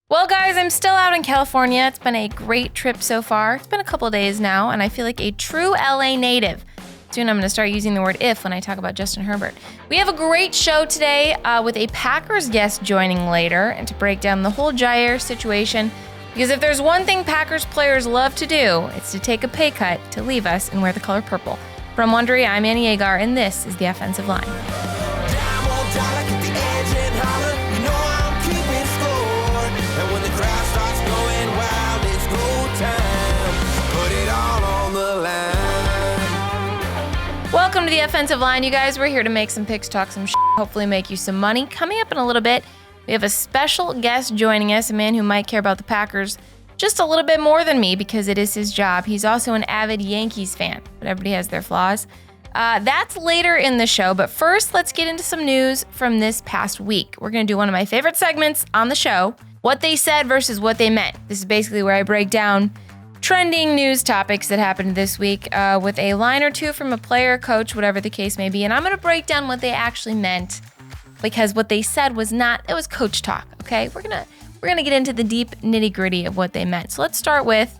Well, guys, I'm still out in California. It's been a great trip so far. It's been a couple days now, and I feel like a true LA native. Soon I'm going to start using the word if when I talk about Justin Herbert. We have a great show today with a Packers guest joining later and to break down the whole Jaire situation. Because if there's one thing Packers players love to do, it's to take a pay cut to leave us and wear the color purple. From Wondery, I'm Agar, and this is The Offensive Line. Welcome to The Offensive Line, you guys. We're here to make some picks, talk some shit, hopefully make you some money. Coming up in a little bit, we have a special guest joining us, a man who might care about the Packers just a little bit more than me because it is his job. He's also an avid Yankees fan, but everybody has their flaws. That's later in the show, but first, let's get into some news from this past week. We're going to do one of my favorite segments on the show, what they said versus what they meant. This is basically where I break down trending news topics that happened this week with a line or two from a player, coach, whatever the case may be. And I'm going to break down what they actually meant because what they said was not, it was coach talk, okay? We're going to get into the deep nitty-gritty of what they meant. So let's start with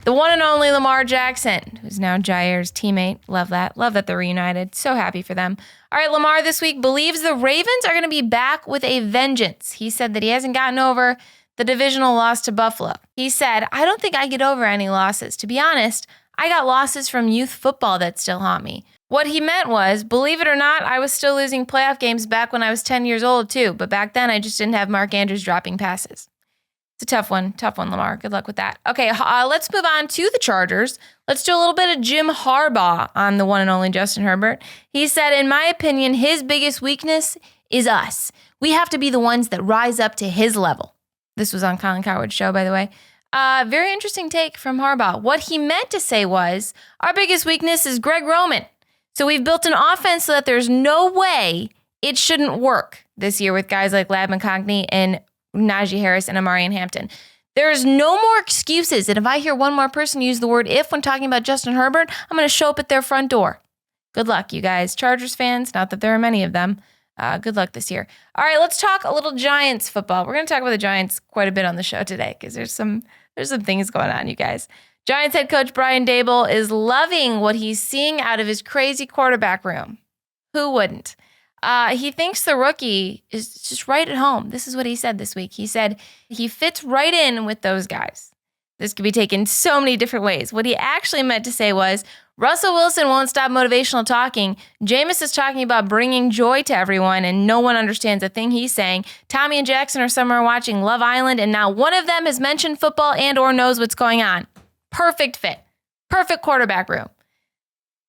the one and only Lamar Jackson, who's now Jaire's teammate. Love that. Love that they're reunited. So happy for them. All right, Lamar this week believes the Ravens are going to be back with a vengeance. He said that he hasn't gotten over the divisional loss to Buffalo. He said, I don't think I get over any losses. To be honest, I got losses from youth football that still haunt me. What he meant was, believe it or not, I was still losing playoff games back when I was 10 years old too, but back then I just didn't have Mark Andrews dropping passes. It's a tough one, Lamar. Good luck with that. Okay, let's move on to the Chargers. Let's do a little bit of Jim Harbaugh on the one and only Justin Herbert. He said, in my opinion, his biggest weakness is us. We have to be the ones that rise up to his level. This was on Colin Coward's show, by the way. Very interesting take from Harbaugh. What he meant to say was, our biggest weakness is Greg Roman. So we've built an offense so that there's no way it shouldn't work this year with guys like Ladd McConkey and Najee Harris and Amarian Hampton. There's no more excuses. And if I hear one more person use the word if when talking about Justin Herbert, I'm going to show up at their front door. Good luck, you guys. Chargers fans, not that there are many of them. Good luck this year. All right, let's talk a little Giants football. We're going to talk about the Giants quite a bit on the show today because there's some things going on, you guys. Giants head coach Brian Daboll is loving what he's seeing out of his crazy quarterback room. Who wouldn't? He thinks the rookie is just right at home. This is what he said this week. He said he fits right in with those guys. This could be taken so many different ways. What he actually meant to say was, Russell Wilson won't stop motivational talking. Jameis is talking about bringing joy to everyone, and no one understands a thing he's saying. Tommy and Jackson are somewhere watching Love Island, and not one of them has mentioned football and or knows what's going on. Perfect fit. Perfect quarterback room.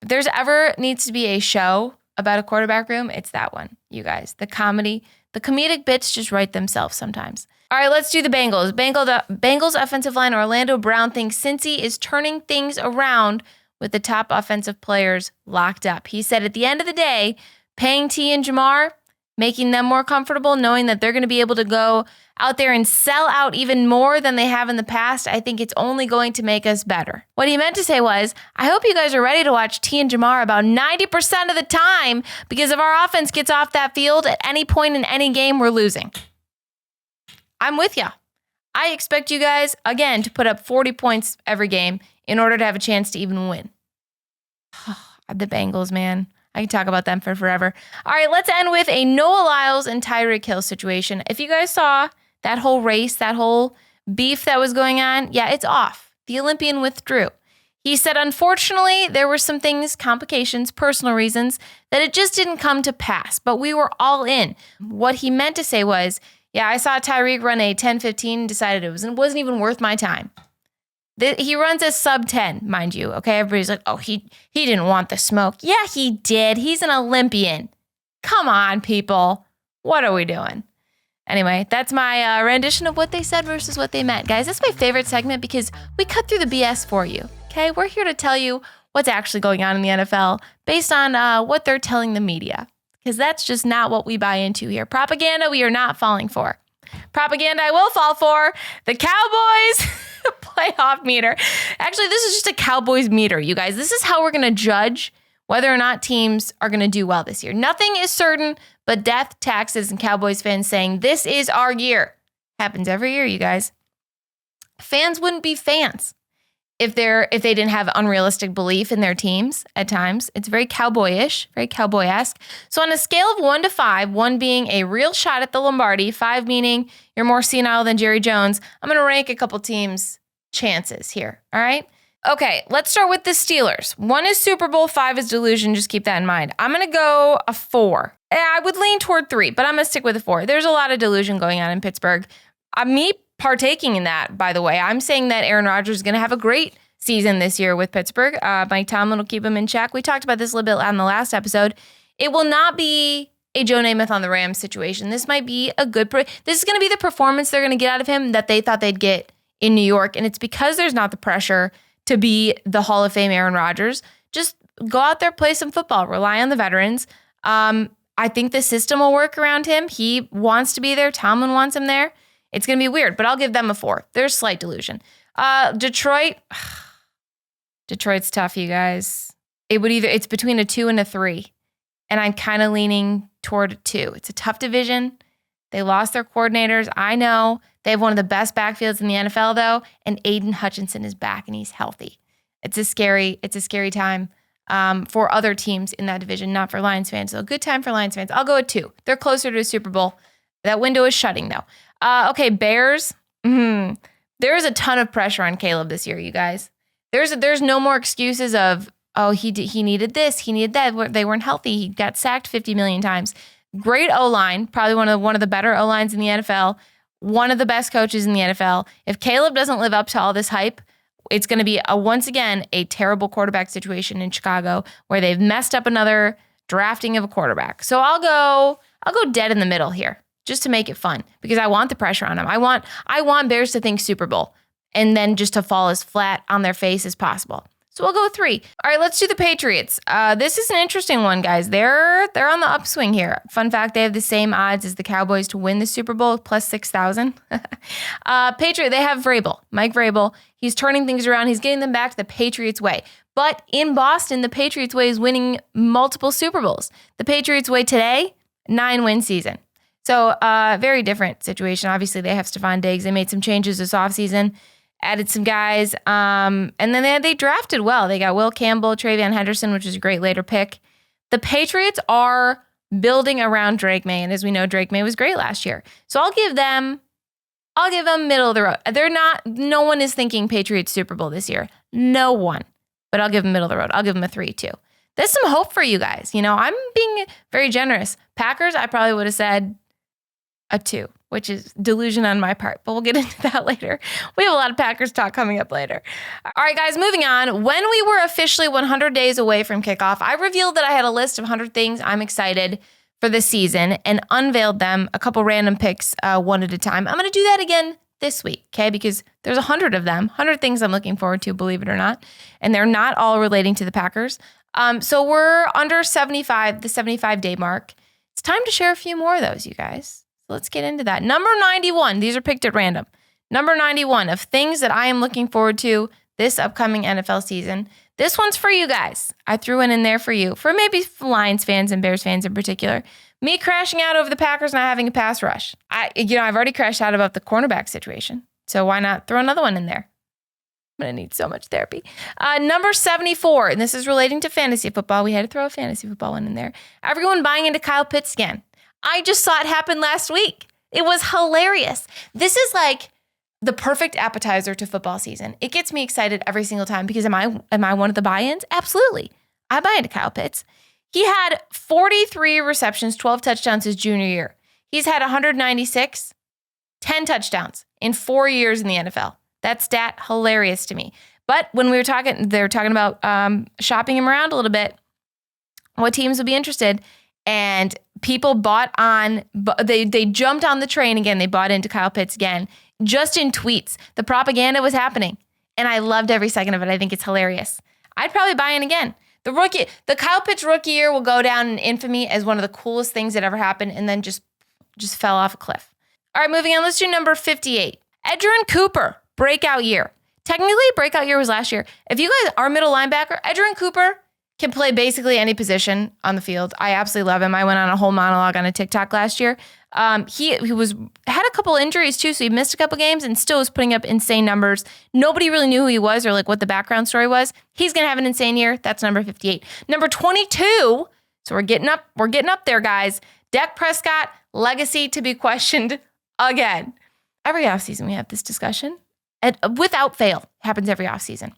If there's ever needs to be a show about a quarterback room, it's that one, you guys. The comedic bits just write themselves sometimes. All right, let's do the Bengals. Bengals offensive line Orlando Brown thinks Cincy is turning things around with the top offensive players locked up. He said at the end of the day, paying T and Jamar, making them more comfortable, knowing that they're going to be able to go out there and sell out even more than they have in the past, I think it's only going to make us better. What he meant to say was, I hope you guys are ready to watch T and Jamar about 90% of the time because if our offense gets off that field at any point in any game, we're losing. I'm with ya. I expect you guys, again, to put up 40 points every game in order to have a chance to even win. The Bengals, man. I can talk about them for forever. All right, let's end with a Noah Lyles and Tyreek Hill situation. If you guys saw that whole race, that whole beef that was going on, yeah, it's off. The Olympian withdrew. He said, unfortunately, there were some things, complications, personal reasons, that it just didn't come to pass, but we were all in. What he meant to say was, yeah, I saw Tyreek run a 10:15 and decided it wasn't even worth my time. He runs a sub 10, mind you. Okay, everybody's like, oh, he didn't want the smoke. Yeah, he did. He's an Olympian. Come on, people. What are we doing? Anyway, that's my rendition of what they said versus what they meant. Guys, that's my favorite segment because we cut through the BS for you. Okay, we're here to tell you what's actually going on in the NFL based on what they're telling the media. Because that's just not what we buy into here. Propaganda we are not falling for. Propaganda I will fall for. The Cowboys playoff meter. Actually, this is just a Cowboys meter, you guys. This is how we're going to judge whether or not teams are going to do well this year. Nothing is certain but death, taxes, and Cowboys fans saying, this is our year. Happens every year, you guys. Fans wouldn't be fans if they didn't have unrealistic belief in their teams at times. It's very cowboyish, very cowboy-esque. So on a scale of 1 to 5, 1 being a real shot at the Lombardi, 5 meaning you're more senile than Jerry Jones, I'm going to rank a couple teams' chances here, all right? Okay, let's start with the Steelers. 1 is Super Bowl, 5 is delusion. Just keep that in mind. I'm going to go a 4. I would lean toward 3, but I'm going to stick with a 4. There's a lot of delusion going on in Pittsburgh. Me partaking in that, by the way. I'm saying that Aaron Rodgers is going to have a great season this year with Pittsburgh. Mike Tomlin will keep him in check. We talked about this a little bit on the last episode. It will not be a Joe Namath on the Rams situation. This might be a good... This is going to be the performance they're going to get out of him that they thought they'd get in New York, and it's because there's not the pressure to be the Hall of Fame Aaron Rodgers. Just go out there, play some football, rely on the veterans. I think the system will work around him. He wants to be there. Tomlin wants him there. It's going to be weird, but I'll give them a 4. There's slight delusion. Detroit. Detroit's tough, you guys. It's between a 2 and a 3. And I'm kind of leaning toward a 2. It's a tough division. They lost their coordinators. I know. They have one of the best backfields in the NFL, though, and Aiden Hutchinson is back and he's healthy. It's a scary time for other teams in that division, not for Lions fans. So a good time for Lions fans. I'll go with 2. They're closer to a Super Bowl. That window is shutting, though. Okay, Bears. There is a ton of pressure on Caleb this year, you guys. There's no more excuses of, oh, he needed this, he needed that. They weren't healthy. He got sacked 50 million times. Great O-line, probably one of the better O-lines in the NFL. One of the best coaches in the NFL. If Caleb doesn't live up to all this hype, it's going to be once again a terrible quarterback situation in Chicago where they've messed up another drafting of a quarterback. So I'll go dead in the middle here just to make it fun because I want the pressure on them. I want Bears to think Super Bowl and then just to fall as flat on their face as possible. So we'll go 3. All right, let's do the Patriots. This is an interesting one, guys. They're on the upswing here. Fun fact, they have the same odds as the Cowboys to win the Super Bowl, plus 6,000. Patriot, they have Vrabel, Mike Vrabel. He's turning things around. He's getting them back to the Patriots way. But in Boston, the Patriots way is winning multiple Super Bowls. The Patriots way today, 9-win season. So very different situation. Obviously, they have Stephon Diggs. They made some changes this offseason. Added some guys, and then they drafted well. They got Will Campbell, Travion Henderson, which is a great later pick. The Patriots are building around Drake May, and as we know, Drake May was great last year. So I'll give them middle of the road. No one is thinking Patriots Super Bowl this year. No one. But I'll give them middle of the road. I'll give them a 3 too. There's some hope for you guys. You know, I'm being very generous. Packers, I probably would have said a 2. Which is delusion on my part, but we'll get into that later. We have a lot of Packers talk coming up later. All right, guys, moving on. When we were officially 100 days away from kickoff, I revealed that I had a list of 100 things I'm excited for this season and unveiled them, a couple random picks, one at a time. I'm going to do that again this week, okay? Because there's 100 of them, 100 things I'm looking forward to, believe it or not, and they're not all relating to the Packers. So we're under 75, the 75-day mark. It's time to share a few more of those, you guys. Let's get into that. Number 91. These are picked at random. Number 91 of things that I am looking forward to this upcoming NFL season. This one's for you guys. I threw it in there for you. For maybe Lions fans and Bears fans in particular. Me crashing out over the Packers not having a pass rush. I've already crashed out about the cornerback situation. So why not throw another one in there? I'm going to need so much therapy. Number 74. And this is relating to fantasy football. We had to throw a fantasy football one in there. Everyone buying into Kyle Pitts again. I just saw it happen last week. It was hilarious. This is like the perfect appetizer to football season. It gets me excited every single time because am I one of the buy-ins? Absolutely. I buy into Kyle Pitts. He had 43 receptions, 12 touchdowns his junior year. He's had 196, 10 touchdowns in 4 years in the NFL. That stat, hilarious to me. But when they were talking about shopping him around a little bit, what teams would be interested. And people bought on, they jumped on the train again. They bought into Kyle Pitts again, just in tweets. The propaganda was happening. And I loved every second of it. I think it's hilarious. I'd probably buy in again. The Kyle Pitts rookie year will go down in infamy as one of the coolest things that ever happened and then just fell off a cliff. All right, moving on. Let's do number 58. Edgerrin Cooper, breakout year. Technically, breakout year was last year. If you guys are middle linebacker, Edgerrin Cooper can play basically any position on the field. I absolutely love him. I went on a whole monologue on a TikTok last year He had a couple injuries too, so he missed a couple games and still was putting up insane numbers. Nobody really knew who he was or like what the background story was. He's going to have an insane year. That's number 58. Number 22, so we're getting up there, guys. Dak Prescott, legacy to be questioned again. Every offseason we have this discussion. Without fail, happens every offseason.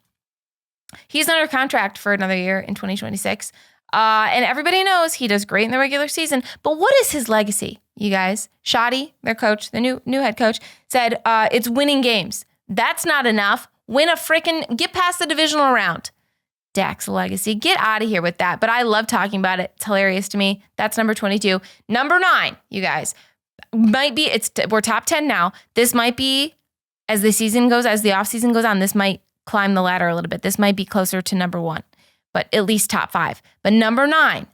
He's under contract for another year in 2026. And everybody knows he does great in the regular season. But what is his legacy, you guys? Shoddy, their coach, the new head coach, said it's winning games. That's not enough. Get past the divisional round. Dak's legacy. Get out of here with that. But I love talking about it. It's hilarious to me. That's number 22. Number 9, you guys, we're top 10 now. This might be, as the offseason goes on, this might climb the ladder a little bit. This might be closer to number 1, but at least top 5. But number 9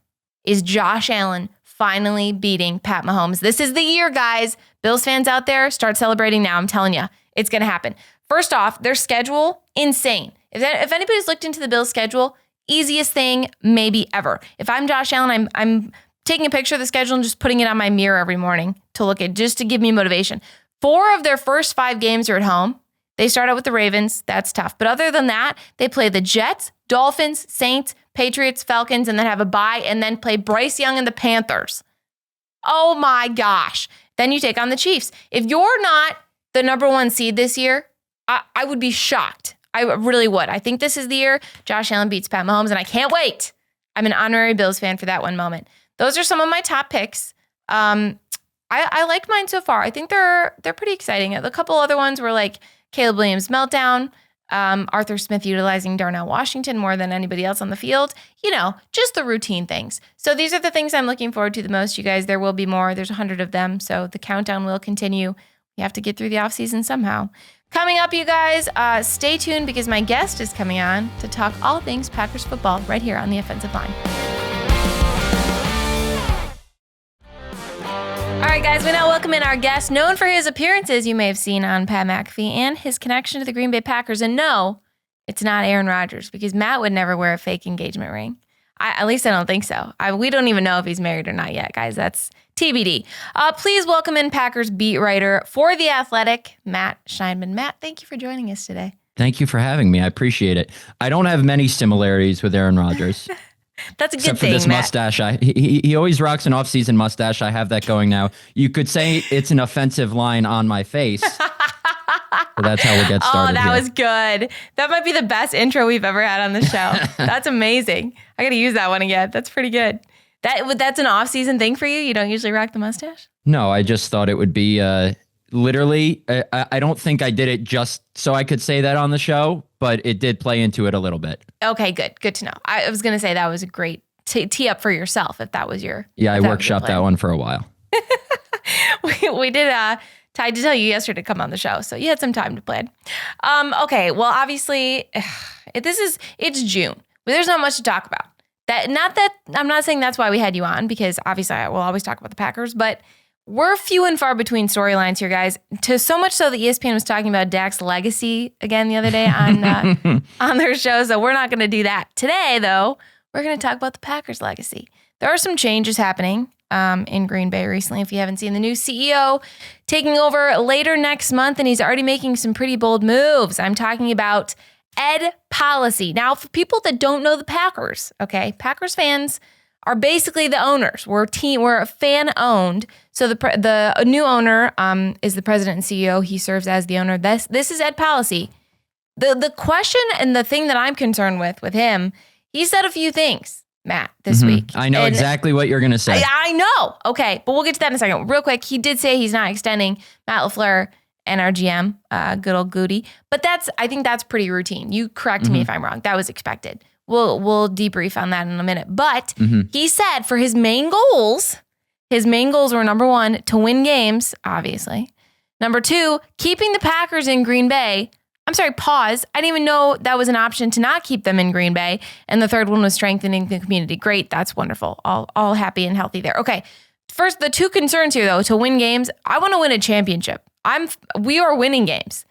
is Josh Allen finally beating Pat Mahomes. This is the year, guys. Bills fans out there, start celebrating now. I'm telling you, it's going to happen. First off, their schedule, insane. If anybody's looked into the Bills' schedule, easiest thing maybe ever. If I'm Josh Allen, I'm taking a picture of the schedule and just putting it on my mirror every morning to look at, just to give me motivation. 4 of their first 5 games are at home. They start out with the Ravens. That's tough. But other than that, they play the Jets, Dolphins, Saints, Patriots, Falcons, and then have a bye and then play Bryce Young and the Panthers. Oh my gosh. Then you take on the Chiefs. If you're not the number 1 seed this year, I would be shocked. I really would. I think this is the year Josh Allen beats Pat Mahomes, and I can't wait. I'm an honorary Bills fan for that one moment. Those are some of my top picks. I like mine so far. I think they're pretty exciting. A couple other ones were like Caleb Williams' meltdown, Arthur Smith utilizing Darnell Washington more than anybody else on the field. Just the routine things. So these are the things I'm looking forward to the most, you guys. There will be more. There's 100 of them, so the countdown will continue. We have to get through the offseason somehow. Coming up, you guys, stay tuned because my guest is coming on to talk all things Packers football right here on the Offensive Line. All right, guys, we now welcome in our guest, known for his appearances you may have seen on Pat McAfee and his connection to the Green Bay Packers. And no, it's not Aaron Rodgers, because Matt would never wear a fake engagement ring. At least I don't think so. We don't even know if he's married or not yet, guys. That's TBD. Please welcome in Packers beat writer for The Athletic, Matt Schneidman. Matt, thank you for joining us today. Thank you for having me. I appreciate it. I don't have many similarities with Aaron Rodgers. That's a good except thing, for this Matt. mustache. He always rocks an off-season mustache. I have that going now. You could say it's an offensive line on my face. So that's how we'll get started. Oh, that was good. That might be the best intro we've ever had on the show. That's amazing. I got to use that one again. That's pretty good. That's an off-season thing for you? You don't usually rock the mustache? No, I just thought it would be literally. I don't think I did it just so I could say that on the show, but it did play into it a little bit. Okay, good. Good to know. I was going to say that was a great tee up for yourself if that was your... Yeah, I workshopped that one for a while. we did... I did tell you yesterday to come on the show, so you had some time to plan. Okay, well, obviously, it's June. But there's not much to talk about. I'm not saying that's why we had you on, because obviously I will always talk about the Packers, but we're few and far between storylines here, guys. To so much so that ESPN was talking about Dak's legacy again the other day on their show, so we're not going to do that. Today, though, we're going to talk about the Packers' legacy. There are some changes happening in Green Bay recently. If you haven't seen the new CEO taking over later next month, and he's already making some pretty bold moves. I'm talking about Ed Policy. Now, for people that don't know the Packers, okay, Packers fans are basically the owners. We're fan owned. So the new owner is the president and CEO. He serves as the owner. This is Ed Policy. The question and the thing that I'm concerned with him, he said a few things, Matt, this week. I know exactly what you're going to say. I know. Okay, but we'll get to that in a second. Real quick, he did say he's not extending Matt LaFleur and our GM, good old Goody. But I think that's pretty routine. You correct me if I'm wrong. That was expected. We'll debrief on that in a minute. But he said for his main goals were, number 1, to win games, obviously. Number 2, keeping the Packers in Green Bay. I'm sorry, pause. I didn't even know that was an option to not keep them in Green Bay. And the third one was strengthening the community. Great. That's wonderful. All happy and healthy there. Okay. First, the 2 concerns here, though, to win games. I want to win a championship. We are winning games.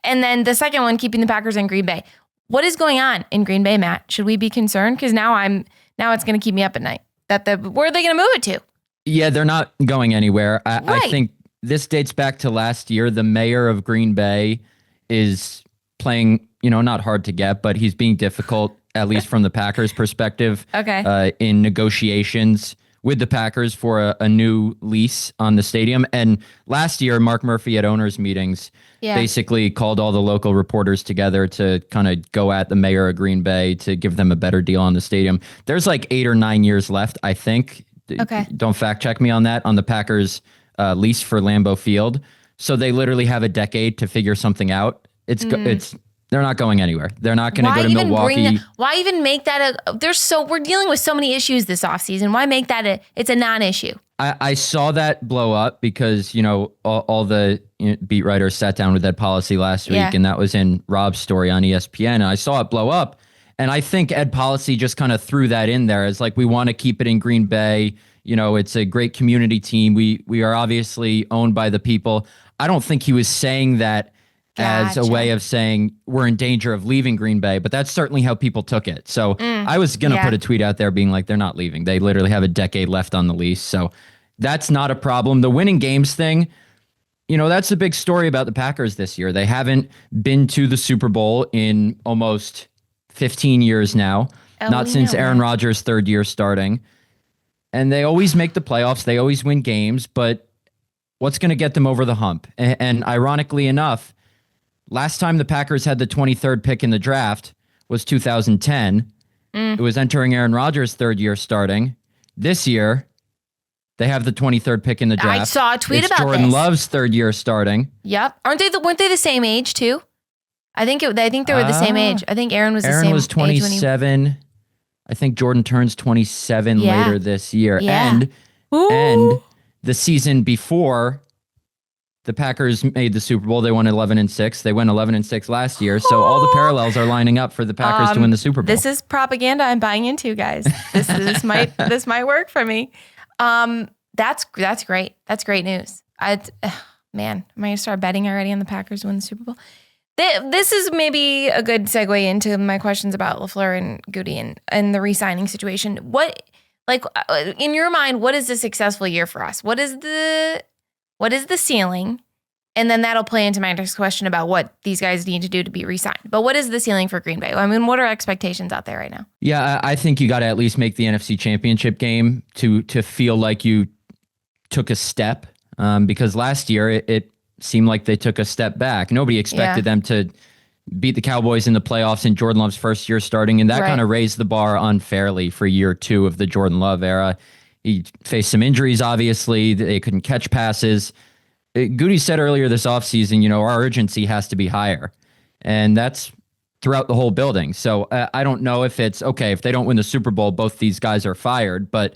And then the second one, keeping the Packers in Green Bay. What is going on in Green Bay, Matt? Should we be concerned? Because now it's going to keep me up at night. Where are they going to move it to? Yeah, they're not going anywhere. I Right. think this dates back to last year. The mayor of Green Bay is playing, not hard to get, but he's being difficult, at least from the Packers' perspective, Okay. in negotiations with the Packers for a new lease on the stadium. And last year, Mark Murphy at owners' meetings basically called all the local reporters together to kind of go at the mayor of Green Bay to give them a better deal on the stadium. There's like 8 or 9 years left, I think. Okay. Don't fact check me on that, on the Packers lease for Lambeau Field. So they literally have a decade to figure something out. They're not going anywhere. They're not going to go to Milwaukee. Why even make that we're dealing with so many issues this offseason. Why make that it's a non-issue? I saw that blow up because, all the beat writers sat down with Ed Policy last week, and that was in Rob's story on ESPN. And I saw it blow up. And I think Ed Policy just kind of threw that in there as like, we want to keep it in Green Bay. It's a great community team. We are obviously owned by the people. I don't think he was saying that as a way of saying we're in danger of leaving Green Bay, but that's certainly how people took it. So I was going to put a tweet out there being like, they're not leaving. They literally have a decade left on the lease. So that's not a problem. The winning games thing, that's the big story about the Packers this year. They haven't been to the Super Bowl in almost 15 years now, not since Aaron Rodgers' third year starting. And they always make the playoffs. They always win games, but what's going to get them over the hump? And ironically enough, last time the Packers had the 23rd pick in the draft was 2010. It was entering Aaron Rodgers' third year starting. This year, they have the 23rd pick in the draft. I saw a tweet about Jordan this. Love's third year starting. Yep. Weren't they the same age too? I think they were the same age. I think Aaron was the same age. Aaron was 27. I think Jordan turns 27 later this year. Yeah. And the season before, the Packers made the Super Bowl. They won 11-6. They went 11-6 last year. So all the parallels are lining up for the Packers to win the Super Bowl. This is propaganda I'm buying into, guys. This might work for me. That's great. That's great news. Man, am I gonna start betting already on the Packers to win the Super Bowl? This is maybe a good segue into my questions about LaFleur and Goody and the re-signing situation. What, in your mind, what is a successful year for us? What is the ceiling? And then that'll play into my next question about what these guys need to do to be re-signed. But what is the ceiling for Green Bay? I mean, what are expectations out there right now? Yeah, I think you got to at least make the NFC Championship game to feel like you took a step. Because last year it seemed like they took a step back. Nobody expected them to beat the Cowboys in the playoffs in Jordan Love's first year starting, and that kind of raised the bar unfairly for year 2 of the Jordan Love era. He faced some injuries, obviously. They couldn't catch passes. Goody said earlier this offseason, our urgency has to be higher. And that's throughout the whole building. So I don't know if it's, okay, if they don't win the Super Bowl, both these guys are fired. But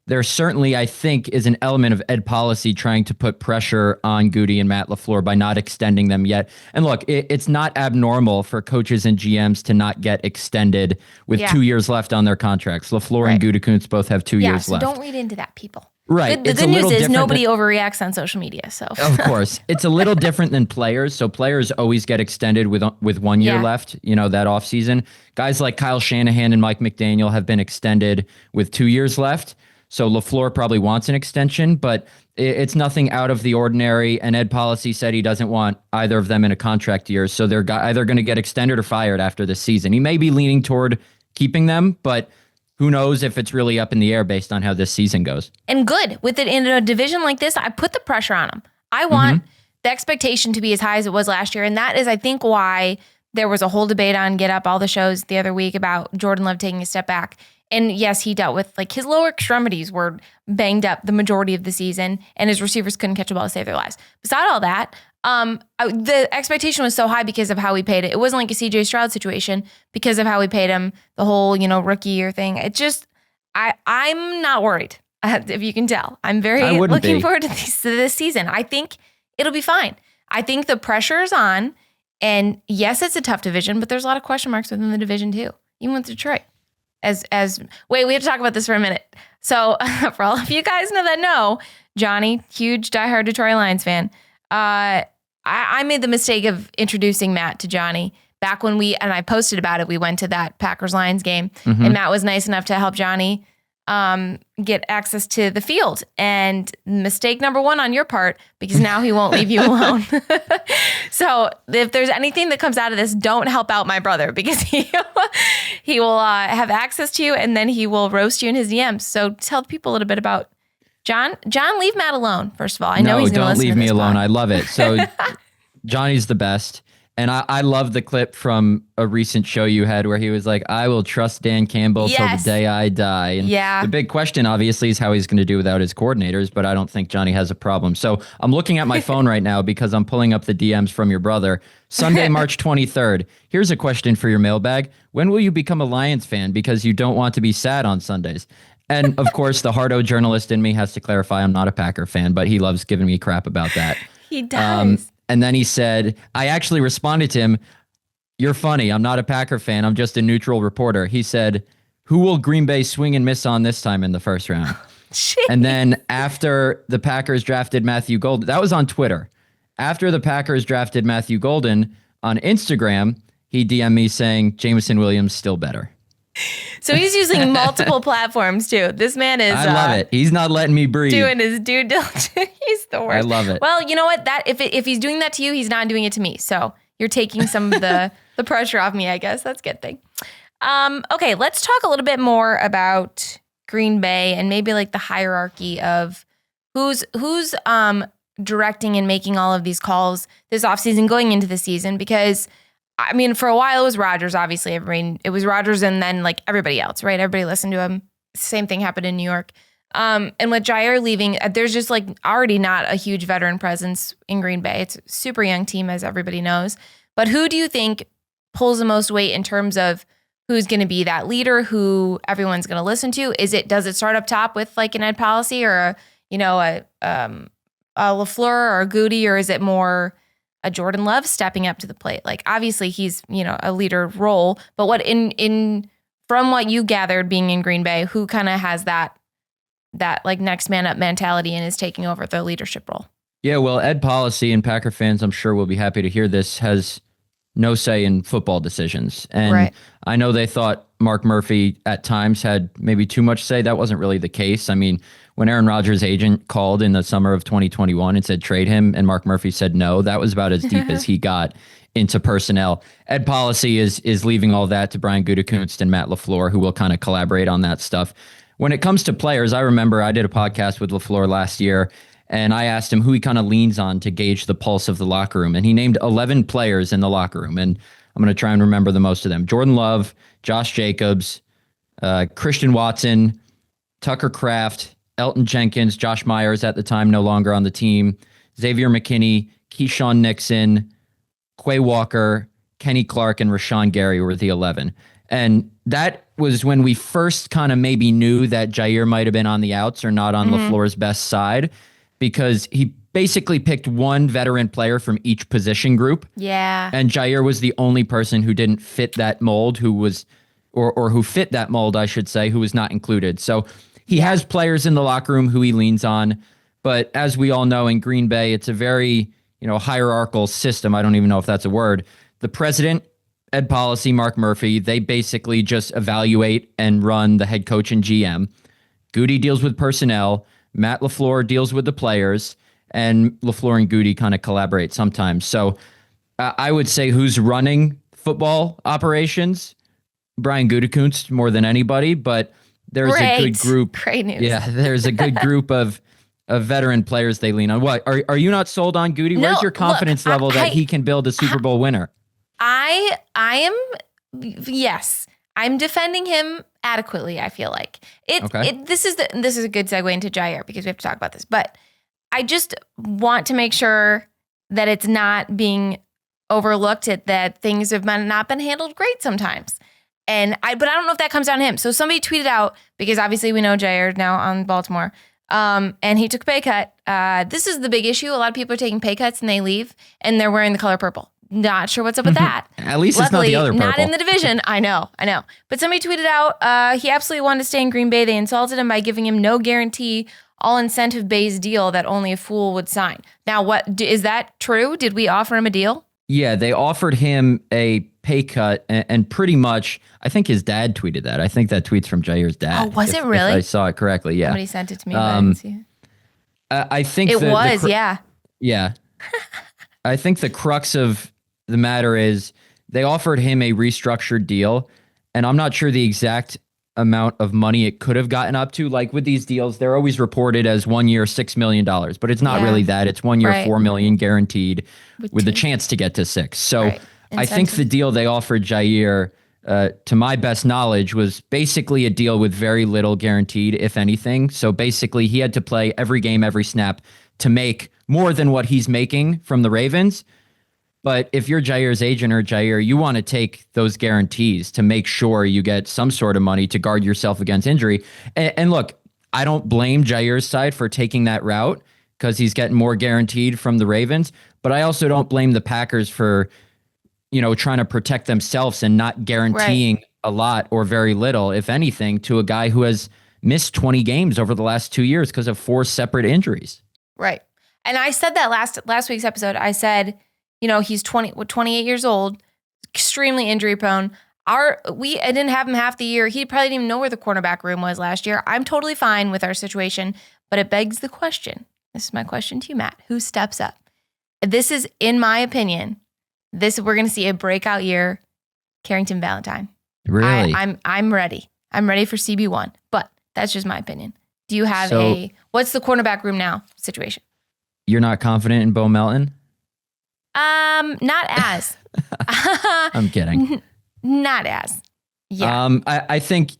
there certainly, I think, is an element of Ed Policy trying to put pressure on Goody and Matt LaFleur by not extending them yet. And look, it's not abnormal for coaches and GMs to not get extended with 2 years left on their contracts. LaFleur and Gutekunst both have 2 years left. Don't read into that, people. Right. The good news is nobody overreacts on social media. So of course, it's a little different than players. So players always get extended with 1 year left, that offseason. Guys like Kyle Shanahan and Mike McDaniel have been extended with 2 years left. So LaFleur probably wants an extension, but it's nothing out of the ordinary. And Ed Policy said he doesn't want either of them in a contract year. So they're either going to get extended or fired after this season. He may be leaning toward keeping them, but who knows if it's really up in the air based on how this season goes. And good. With it in a division like this, I put the pressure on them. I want the expectation to be as high as it was last year. And that is, I think, why there was a whole debate on Get Up, all the shows the other week about Jordan Love taking a step back. And yes, he dealt with his lower extremities were banged up the majority of the season, and his receivers couldn't catch a ball to save their lives. Beside all that, the expectation was so high because of how we paid it. It wasn't like a CJ Stroud situation because of how we paid him, the whole, rookie year thing. It just, I'm not worried, if you can tell. I'm very looking forward to this season. I think it'll be fine. I think the pressure is on, and yes, it's a tough division, but there's a lot of question marks within the division too, even with Detroit. Wait, we have to talk about this for a minute. So for all of you guys that know, Johnny, huge diehard Detroit Lions fan. I made the mistake of introducing Matt to Johnny back when I posted about it. We went to that Packers Lions game, and Matt was nice enough to help Johnny get access to the field. And mistake number one on your part, because now he won't leave you alone. So if there's anything that comes out of this, don't help out my brother, because he will have access to you, and then he will roast you in his DMs. So tell people a little bit about John. John, leave Matt alone, first of all. I know he's going to listen to this. No, don't leave me alone. I love it. So Johnny's the best. And I love the clip from a recent show you had where he was like, I will trust Dan Campbell till the day I die. And the big question, obviously, is how he's going to do without his coordinators, but I don't think Johnny has a problem. So I'm looking at my phone right now because I'm pulling up the DMs from your brother. Sunday, March 23rd. Here's a question for your mailbag. When will you become a Lions fan? Because you don't want to be sad on Sundays. And of course, the hardo journalist in me has to clarify I'm not a Packer fan, but he loves giving me crap about that. He does. And then he said, I actually responded to him, you're funny. I'm not a Packer fan. I'm just a neutral reporter. He said, who will Green Bay swing and miss on this time in the first round? And then after the Packers drafted Matthew Golden, that was on Twitter. After the Packers drafted Matthew Golden on Instagram, he DM'd me saying, Jameson Williams still better. So he's using multiple platforms too. This man is. I love it. He's not letting me breathe. Doing his due diligence. He's the worst. I love it. Well, you know what? That if he's doing that to you, he's not doing it to me. So you're taking some of the pressure off me, I guess. That's a good thing. Okay, let's talk a little bit more about Green Bay and maybe like the hierarchy of who's directing and making all of these calls this offseason going into the season, because I mean, for a while it was Rodgers, obviously. It was Rodgers and then like everybody else, right? Everybody listened to him. Same thing happened in New York. And with Jaire leaving, there's just like already not a huge veteran presence in Green Bay. It's a super young team, as everybody knows. But who do you think pulls the most weight in terms of who's going to be that leader, who everyone's going to listen to? Does it start up top with like an Ed Policy or a LaFleur or a Goody, or is it more a Jordan Love stepping up to the plate? Like, obviously he's, a leader role, but what from what you gathered being in Green Bay, who kind of has that like next man up mentality and is taking over the leadership role? Yeah, well, Ed Policy, and Packer fans, I'm sure will be happy to hear this, has no say in football decisions. And I know they thought Mark Murphy at times had maybe too much say. That wasn't really the case. I mean, when Aaron Rodgers' agent called in the summer of 2021 and said trade him, and Mark Murphy said no, that was about as deep as he got into personnel. Ed Policy is leaving all that to Brian Gutekunst and Matt LaFleur, who will kind of collaborate on that stuff. When it comes to players, I remember I did a podcast with LaFleur last year, and I asked him who he kind of leans on to gauge the pulse of the locker room. And he named 11 players in the locker room, and I'm going to try and remember the most of them. Jordan Love, Josh Jacobs, Christian Watson, Tucker Kraft, Elton Jenkins, Josh Myers at the time no longer on the team, Xavier McKinney, Keyshawn Nixon, Quay Walker, Kenny Clark, and Rashawn Gary were the 11. And that was when we first kind of maybe knew that Jaire might have been on the outs or not on LaFleur's best side, because he basically picked one veteran player from each position group. Yeah. And Jaire was the only person who didn't fit that mold, who was, or who fit that mold, I should say, who was not included. So he has players in the locker room who he leans on. But as we all know, in Green Bay, it's a very, hierarchical system. I don't even know if that's a word. The president, Ed Policy, Mark Murphy, they basically just evaluate and run the head coach and GM. Goody deals with personnel. Matt LaFleur deals with the players. And LaFleur and Goody kind of collaborate sometimes. So I would say who's running football operations? Brian Gutekunst more than anybody, but there's a good group. Great news. Yeah, there's a good group of veteran players they lean on. What are you not sold on Goody? No, where's your confidence level that he can build a Super Bowl winner? I am, yes, I'm defending him adequately. I feel like this is a good segue into Jaire, because we have to talk about this. But I just want to make sure that it's not being overlooked, that things have not been handled great sometimes. But I don't know if that comes down to him. So somebody tweeted out, because obviously we know Jaire now on Baltimore, and he took a pay cut. This is the big issue. A lot of people are taking pay cuts and they leave, and they're wearing the color purple. Not sure what's up with that. At least Luckily, it's not the other purple. Not in the division. I know. But somebody tweeted out, he absolutely wanted to stay in Green Bay. They insulted him by giving him no guarantee, all incentive-based deal that only a fool would sign. Now, what is that true? Did we offer him a deal? Yeah, they offered him a pay cut, and pretty much, I think his dad tweeted that. I think that tweet's from Jaire's dad. Oh, was it really? If I saw it correctly, yeah. Somebody sent it to me, but I didn't see it. I think it was, yeah. Yeah. I think the crux of the matter is they offered him a restructured deal, and I'm not sure the exact amount of money it could have gotten up to. Like with these deals, they're always reported as 1 year, $6 million, but it's not really that. It's 1 year, $4 million guaranteed with the chance to get to 6. So I think the deal they offered Jaire, to my best knowledge, was basically a deal with very little guaranteed, if anything. So basically he had to play every game, every snap to make more than what he's making from the Ravens. But if you're Jaire's agent or Jaire, you want to take those guarantees to make sure you get some sort of money to guard yourself against injury. And look, I don't blame Jaire's side for taking that route because he's getting more guaranteed from the Ravens. But I also don't blame the Packers for, trying to protect themselves and not guaranteeing a lot or very little, if anything, to a guy who has missed 20 games over the last 2 years because of 4 separate injuries. Right. And I said that last week's episode. I said, he's 28 years old, extremely injury prone. I didn't have him half the year. He probably didn't even know where the cornerback room was last year. I'm totally fine with our situation, but it begs the question. This is my question to you, Matt. Who steps up? This is, in my opinion, we're going to see a breakout year, Carrington Valentine. Really? I'm ready. I'm ready for CB1, but that's just my opinion. Do you have what's the cornerback room now situation? You're not confident in Bo Melton? Not as. I'm kidding. Not as. Yeah. I think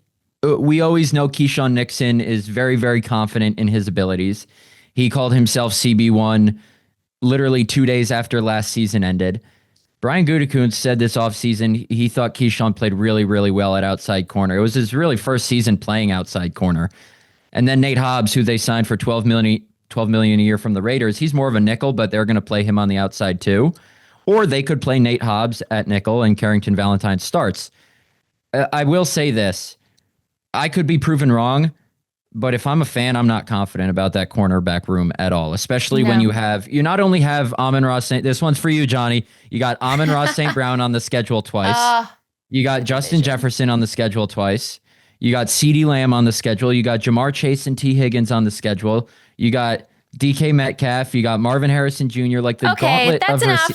we always know Keyshawn Nixon is very, very confident in his abilities. He called himself CB1 literally 2 days after last season ended. Brian Gutekunst said this offseason he thought Keyshawn played really, really well at outside corner. It was his really first season playing outside corner. And then Nate Hobbs, who they signed for $12 million a year from the Raiders, he's more of a nickel, but they're going to play him on the outside too. Or they could play Nate Hobbs at nickel and Carrington Valentine starts. I will say this. I could be proven wrong, but if I'm a fan, I'm not confident about that cornerback room at all, especially when you not only have Amon-Ra St. This one's for you, Johnny. You got Amon-Ra St. Brown on the schedule twice. You got Justin Jefferson on the schedule twice. You got CeeDee Lamb on the schedule. You got Jamar Chase and T. Higgins on the schedule. You got DK Metcalf. You got Marvin Harrison Jr. Like the gauntlet that's of enough.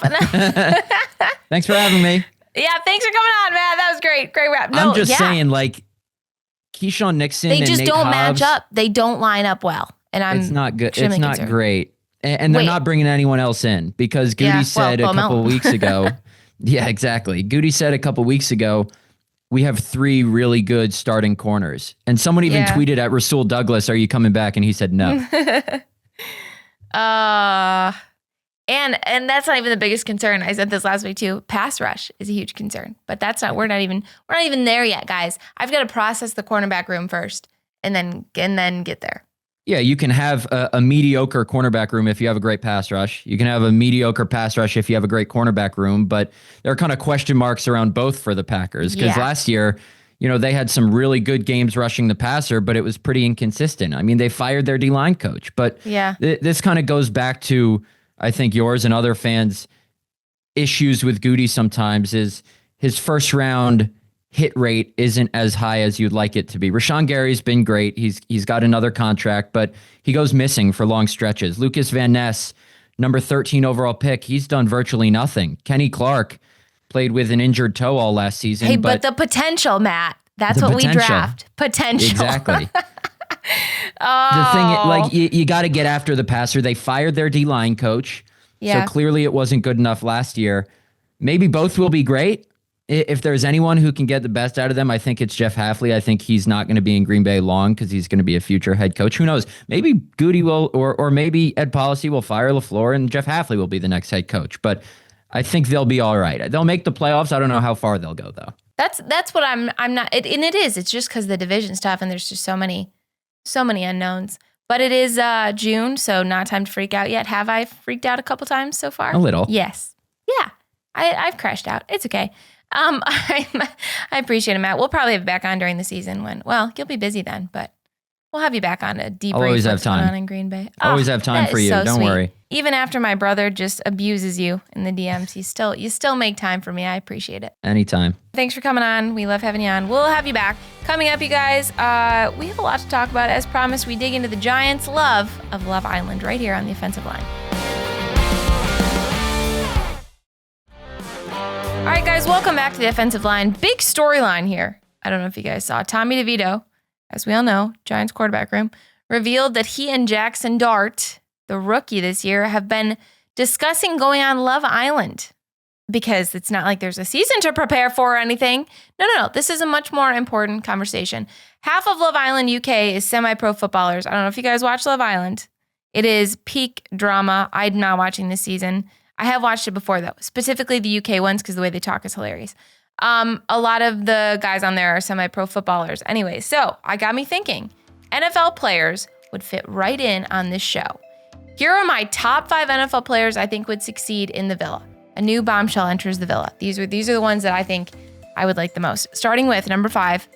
Thanks for having me. Yeah, thanks for coming on, man. That was great. Great wrap. No, I'm just saying, like, Keyshawn Nixon they and just Nate don't Hobbs, match up. They don't line up well. And it's not good. It's not great. And they're not bringing anyone else in because Goody said a couple of weeks ago. Yeah, exactly. Goody said a couple of weeks ago, we have 3 really good starting corners. And someone even tweeted at Rasul Douglas, are you coming back? And he said no. And that's not even the biggest concern. I said this last week too. Pass rush is a huge concern, but that's not. We're not even there yet, guys. I've got to process the cornerback room first, and then get there. Yeah, you can have a mediocre cornerback room if you have a great pass rush. You can have a mediocre pass rush if you have a great cornerback room. But there are kind of question marks around both for the Packers because last year, they had some really good games rushing the passer, but it was pretty inconsistent. I mean, they fired their D-line coach, but this kind of goes back to, I think, yours and other fans' issues with Goody sometimes is his first round hit rate isn't as high as you'd like it to be. Rashawn Gary's been great. He's got another contract, but he goes missing for long stretches. Lucas Van Ness, number 13 overall pick, he's done virtually nothing. Kenny Clark played with an injured toe all last season. Hey, but the potential, Matt, that's what we draft. Potential. Exactly. The thing, like, you got to get after the passer. They fired their D-line coach, so clearly it wasn't good enough last year. Maybe both will be great. If there's anyone who can get the best out of them, I think it's Jeff Hafley. I think he's not going to be in Green Bay long because he's going to be a future head coach. Who knows? Maybe Goody will, or maybe Ed Policy will fire LaFleur and Jeff Hafley will be the next head coach. But I think they'll be all right. They'll make the playoffs. I don't know how far they'll go, though. That's what I'm not. And it is. It's just because the division stuff and there's just so many unknowns. But it is June, so not time to freak out yet. Have I freaked out a couple times so far? A little. Yes. Yeah. I've crashed out. It's okay. I appreciate it, Matt. We'll probably have you back on during the season you'll be busy then, but we'll have you back on to debrief what's going time on in Green Bay. Always have time for you. Don't worry. Even after my brother just abuses you in the DMs, you still make time for me. I appreciate it. Anytime. Thanks for coming on. We love having you on. We'll have you back. Coming up, you guys, we have a lot to talk about. As promised, we dig into the Giants' love of Love Island right here on the offensive line. All right, guys, welcome back to the offensive line. Big storyline here. I don't know if you guys saw. Tommy DeVito, as we all know, Giants quarterback room, revealed that he and Jackson Dart, the rookie this year, have been discussing going on Love Island because it's not like there's a season to prepare for or anything. No. This is a much more important conversation. Half of Love Island UK is semi-pro footballers. I don't know if you guys watch Love Island. It is peak drama. I'm not watching this season. I have watched it before, though, specifically the UK ones because the way they talk is hilarious. A lot of the guys on there are semi-pro footballers. Anyway, so I got me thinking, NFL players would fit right in on this show. Here are my top 5 NFL players I think would succeed in the Villa. A new bombshell enters the Villa. These are the ones that I think I would like the most. Starting with number 5,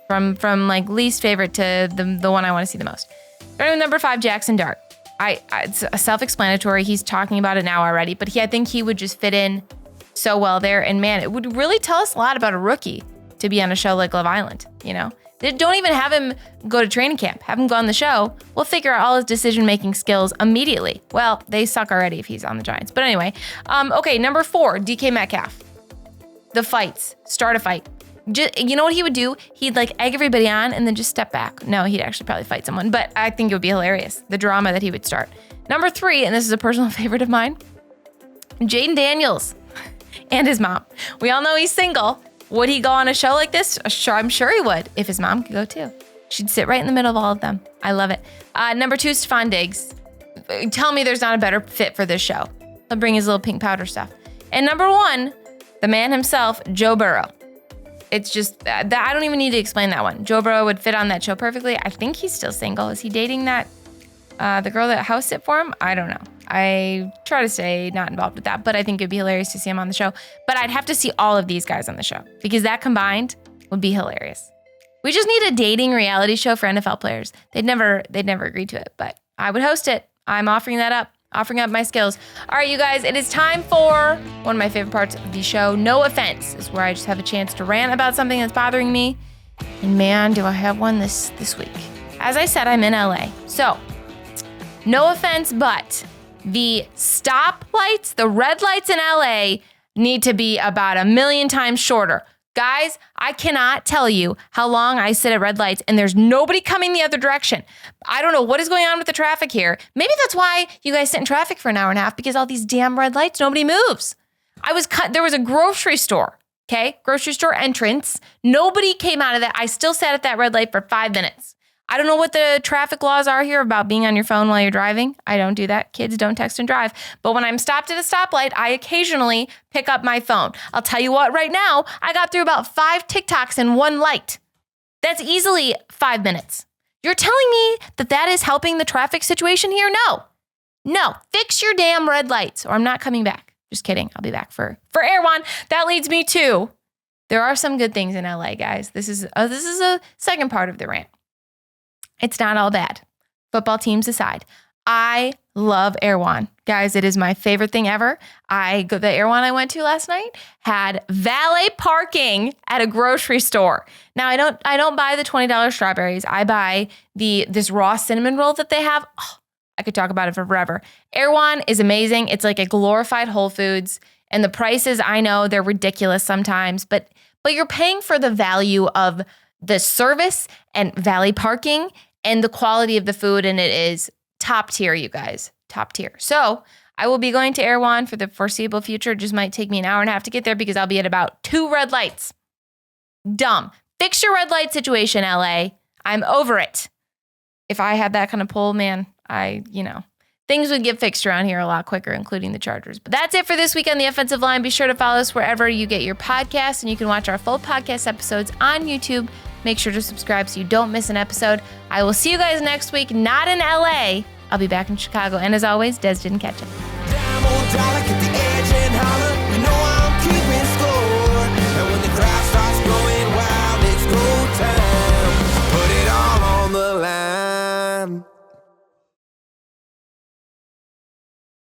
from like least favorite to the one I want to see the most. Starting with number 5, Jackson Dart. It's self-explanatory. He's talking about it now already, but I think he would just fit in so well there. And man, it would really tell us a lot about a rookie to be on a show like Love Island. You know, they don't even have him go to training camp. Have him go on the show. We'll figure out all his decision-making skills immediately. Well, they suck already if he's on the Giants. But anyway, okay, number 4, DK Metcalf. The fights. Start a fight. You know what he would do? He'd like egg everybody on and then just step back. No, he'd actually probably fight someone, but I think it would be hilarious. The drama that he would start. Number 3, and this is a personal favorite of mine, Jaden Daniels and his mom. We all know he's single. Would he go on a show like this? Sure, I'm sure he would, if his mom could go too. She'd sit right in the middle of all of them. I love it. Number 2, Stephon Diggs. Tell me there's not a better fit for this show. He'll bring his little pink powder stuff. And number 1, the man himself, Joe Burrow. It's just, I don't even need to explain that one. Joe Burrow would fit on that show perfectly. I think he's still single. Is he dating the girl that house sit for him? I don't know. I try to stay not involved with that, but I think it'd be hilarious to see him on the show. But I'd have to see all of these guys on the show because that combined would be hilarious. We just need a dating reality show for NFL players. They'd never agree to it, but I would host it. I'm offering that up. Offering up my skills. All right, you guys, it is time for one of my favorite parts of the show, No Offense. This is where I just have a chance to rant about something that's bothering me. And man, do I have one this week. As I said, I'm in LA. So, no offense, but the stoplights, the red lights in LA need to be about 1 million times shorter. Guys, I cannot tell you how long I sit at red lights and there's nobody coming the other direction. I don't know what is going on with the traffic here. Maybe that's why you guys sit in traffic for an hour and a half because all these damn red lights, nobody moves. There was a grocery store, okay? Grocery store entrance. Nobody came out of that. I still sat at that red light for 5 minutes. I don't know what the traffic laws are here about being on your phone while you're driving. I don't do that. Kids don't text and drive. But when I'm stopped at a stoplight, I occasionally pick up my phone. I'll tell you what, right now, I got through about 5 TikToks in one light. That's easily 5 minutes. You're telling me that is helping the traffic situation here? No. Fix your damn red lights or I'm not coming back. Just kidding. I'll be back for Air One. That leads me to, there are some good things in LA, guys. This is a second part of the rant. It's not all bad. Football teams aside, I love Erewhon. Guys, it is my favorite thing ever. The Erewhon I went to last night had valet parking at a grocery store. Now, I don't buy the $20 strawberries. I buy this raw cinnamon roll that they have. Oh, I could talk about it for forever. Erewhon is amazing. It's like a glorified Whole Foods. And the prices, I know they're ridiculous sometimes, but you're paying for the value of the service and valet parking and the quality of the food, and it is top tier, you guys. Top tier. So I will be going to Erewhon for the foreseeable future. It just might take me an hour and a half to get there because I'll be at about 2 red lights. Dumb. Fix your red light situation, LA. I'm over it. If I had that kind of pull, man, things would get fixed around here a lot quicker, including the Chargers. But that's it for this week on the offensive line. Be sure to follow us wherever you get your podcasts, and you can watch our full podcast episodes on YouTube. Make sure to subscribe so you don't miss an episode. I will see you guys next week, not in LA. I'll be back in Chicago. And as always, Des didn't catch it.